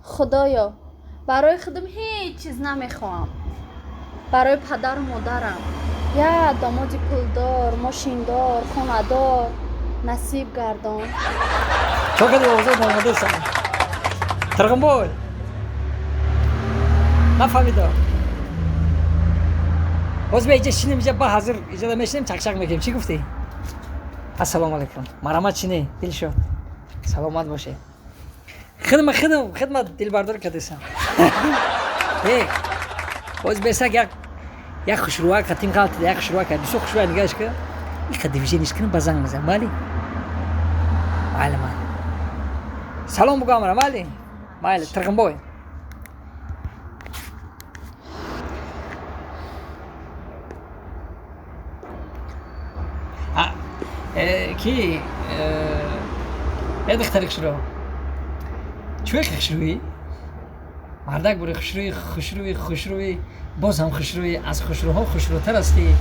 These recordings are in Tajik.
خدایا برای خودم هیچ چیز نمیخوام. برای پدر و مادرم یا داماد پولدار، ماشیندار، خانه‌دار نصیب گردان. تو که دیگه داماده سن ترغم بول نفهمیدم باز به اینجا شینیم اینجا با حاضر اینجا میشینیم چکچک میکنیم. چی گفتی؟ السلام علیکم. مرحمت چینه دل شد سلامت باشه. خدمت دل بردار کردیسم. باز بیسک یک خوشروها کتیم غلط یک خوشروها کرد دوست خوشروها نگاهش کرد این دیویژنش کنم بزنگ میزنم مالی مالی سلام بگم مرا مالی ترقم بای کی دختر خوشرو چوی خوشرویی مردک بوری خوشروی باز هم خوشروی از خوشروها خوشروتر هستی.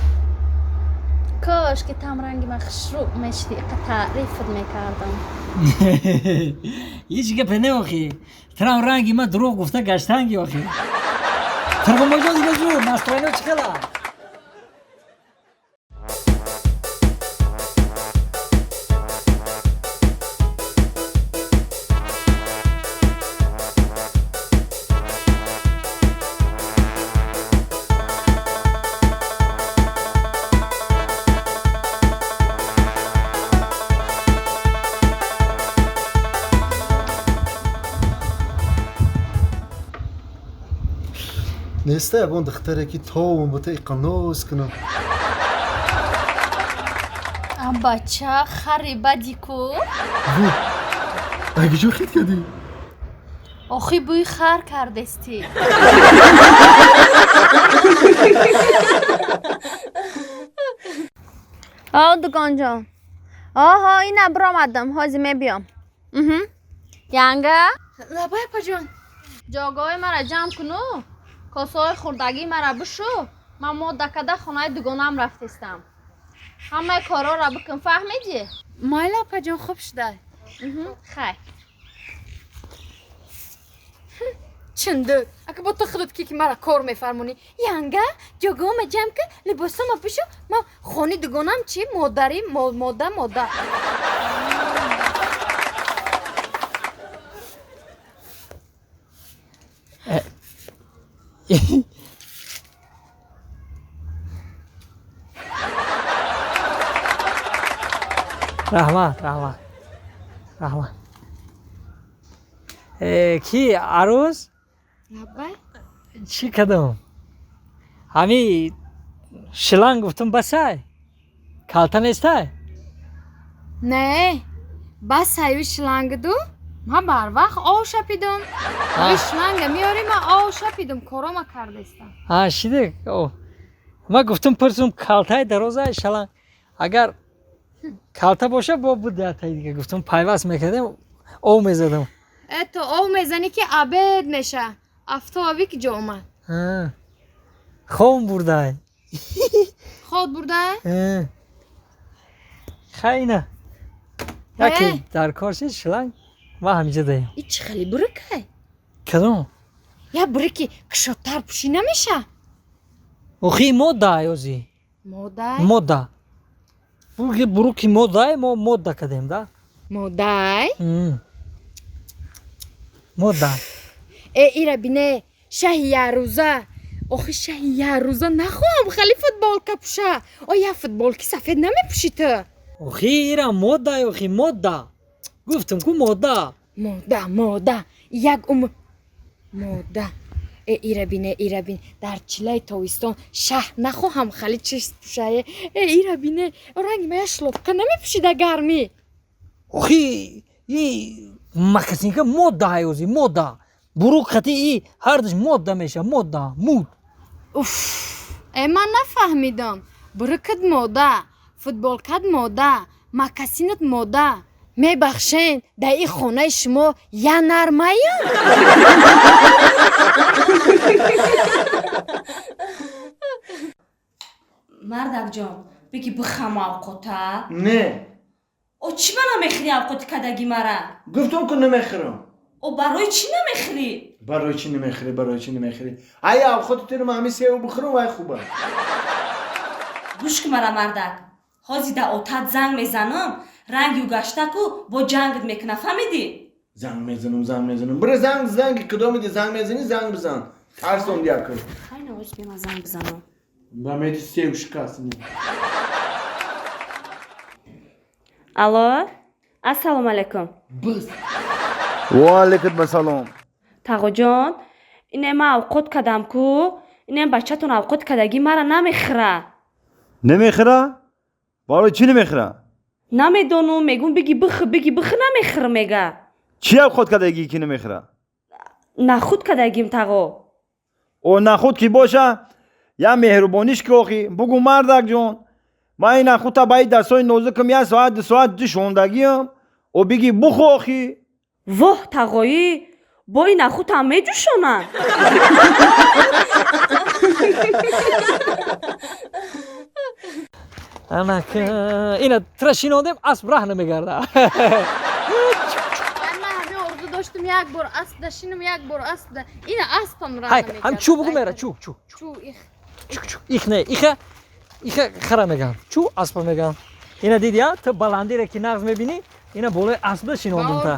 کاش که تم رنگ من خوشرو میشدی که تعریفت میکردم. هیچ گپ نمیخوای ترام رنگی من دروغ گفته گشتنگی آخی ترقم باجان دیگه زور نستوینو چخلا نیسته ابون دختره که تو بوده قنوس کنه. بچه خری بدی کو اگه جو خید کردی؟ آخی بوی خر کردستی. دکان جان آها این ابرام آدم هازمه بیام. ینگه لبای پجان جاگاه مرا جمع کنو کاسای خوردگی مرا بشو. من دکده خانه دوگانم رفتستم. همه کارا را بکن فهمیدی؟ مایلا پجان خوب شده. خیر چنده اگه با تو خودت که مرا کار میفرمونی ینگه جاگاه ما جمع که لباسا ما بشو ما خانی دوگانم چی مادری ماده رحمت کی عروس لبای چی کدام همی شلنگ گفتم بسای کالتا نیسته نه بس هیو شلنگ دو ما بر وقت آو شپیدم شلنگ میاری ما آو شپیدم کارا ما کردستم. شیده ما گفتم پرسم کالتای درازه شلنگ اگر کالتا باشه با بوده تا دیگه گفتم پیوست میکردم او میزدم. تو آو میزنی که عبد میشه افتابی که جا اومد خون برده خود برده خیلی یکی در کارش شلنگ ما همینجا داریم. این چه خیلی برکه کدوم؟ یا برکی کشتر پوشی نمیشه اوخی مودا یوزی مودا بروکی مودای ما مودا کدیم دا مودای مودا ایره بینه شه روزه آخه شه روزه نخواهم خیلی فوتبال کپوشه یا فوتبال کی سفید نمیپوشی تو اوخی ایره مودا اوخی مودا گفتم کو مودا یک مودا ایره بینه در چله تاویستان شه نخواهم خیلی چیز پوشه ایره بینه رنگ ما شلوپکه نمیپوشی در گرمی اوخی ای مکسین که مودا یوزی مودا بروک خطی ای هر دش مودا میشه مودا مود من نفهمیدم برکت مودا فوتبال کد مودا مکسینت مودا میبخشین در این خونه شما یا نرمه مردک جان بگی بخم اوقاته نه او چی منو میخری اوقات کدگی مرا گفتم که نمیخورم او برای چی نمیخری؟ برای چی نمیخری برای چی نمیخری ایا خودت رو همین سیو بخورم وای خوبه گوش که مرا مردک حاضی در آتت زنگ میزنم رنگی و گشتکو با جنگت میکنه فهمیدی؟ زنگ میزنم برو زنگ کدام میدی زنگ میزنی زنگ بزن ترسون دیا کن خیلی نوش بیما زنگ بزنم با میتی سیو شکست الو السلام علیکم بس وعلیکم السلام تاغو جان اینه ما اوقات کدم کو اینه بچه‌تون اوقات کدگی مرا نمیخره نمیخره؟ برای چی نمیخره؟ نمیدونم میگم بگی بخ نمیخره میگه چی خود کدگی که نمیخره؟ نه خود کدگیم تاغو او نخود کی باشه یا مهربانیش که آخی بگو مردک جان من این نخود تا باید دستای نازکم یه ساعت دو ساعت جوشوندگیم و بگی بخو آخی واه تاغویی با این خود هم میجوشونن Anak, ina trashinodim asb rah nemigarda. من همه ordu داشتم یک بار اسب داشتم یک بار اسب این اسبم را Hay, ham chu bugum era, chu. Ich ne, ich khara megam. Chu asb megam. Ina did ya, ta balandi re ki nagz mebini, ina bole asb shinondim ta.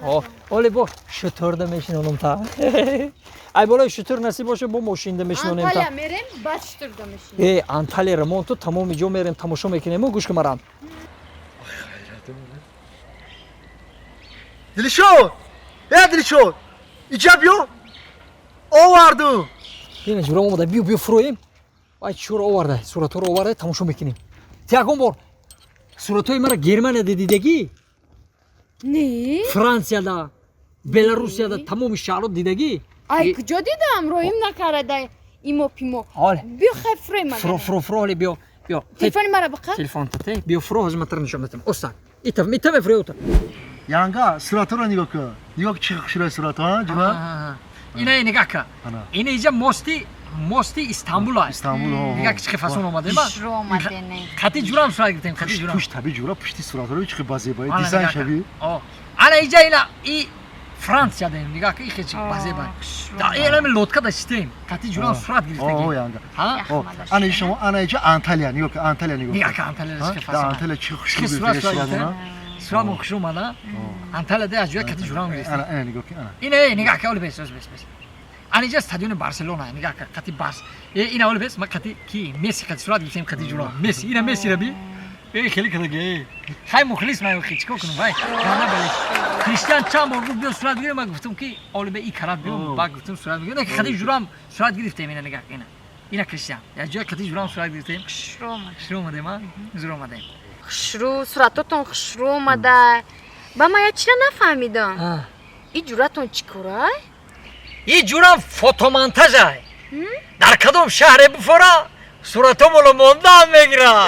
Oh, ole bo shotor da meshinondim ta. Ay bole shotor nasib boshe bo moshinda meshinondim ta. Antalya merem baştır demişim. Antalya remontu tamom ijo merem tamosho mekinemo gush kamaram. دلشو یا دلشو اینجا بیو آوردو Yine juram olmadı. Bir froyim. Ay şura ovarda. Suratı ovarda tamuşu mekinim. Tiyagon bor. Suratı mara Germanya'da didegi. Ne? Fransa'da, Belarusya'da tamam şahro didegi. Ay kıca dedim royum nakarada imo pimo. Al. Bir xefre ma. Fro ali bio. Bio. Telefonu mara bakar. Telefon tate. Bio fro hacı matarını şometim. Osta. İtav froyota. یانگا سراتو رو نگاه کن نگاه چی خشره سراتو ها جوا İne nigaka. İne iyice Mosti İstanbul'a. İstanbul ha Nigak çıkı fason olmadı mı? Roma dene. Kati juram surat gittim. Kati juram. پشت tabi جورا پشتی سراتو رو چی بازی باید دیزاین شبیه Oh. Ana iyice ina i Fransa'dayım. Nigaka iyi çık bazı bay. Da eleme lotka da isteyim. Kati juram surat اوه gittim. یانگا Ha? انا شما انا اینجا آنتالیا نگاه کن آنتالیا نگاه Nigaka Antalya'da çıkı ده fason. آنتالیا چی Çıkı خوشگل surat بیفته surat سراتو gittim. Surat mı kuşum bana? Antalya'da acıyor kati juram gittim. انا نگاه کن انا İne nigaka öyle bes. Ana iyice stadyonu Barcelona. Nigaka kati Bars. İne öyle bes. Ma kati ki Messi kati surat gittim kati juram. Messi. İne Messi rabi. خیلی کدگی خیلی مخلص من خیلی چیکار کنم وای نه بله کریستیان چند بار گفت بیا صورت بگیرم من گفتم که اول به این کارات بیام بعد گفتم صورت بگیرم نه خیلی جورم صورت گرفتم اینا نگاه اینا کریستیان یا جای خیلی جورم صورت گرفتم خشرو اومده من زور اومده خشرو صورتتون خشرو اومده با ما یا چرا نفهمیدم این جورتون چیکاره؟ این جورم فوتومونتاژه در کدام شهر بفورا صورتم رو موندم میگیرم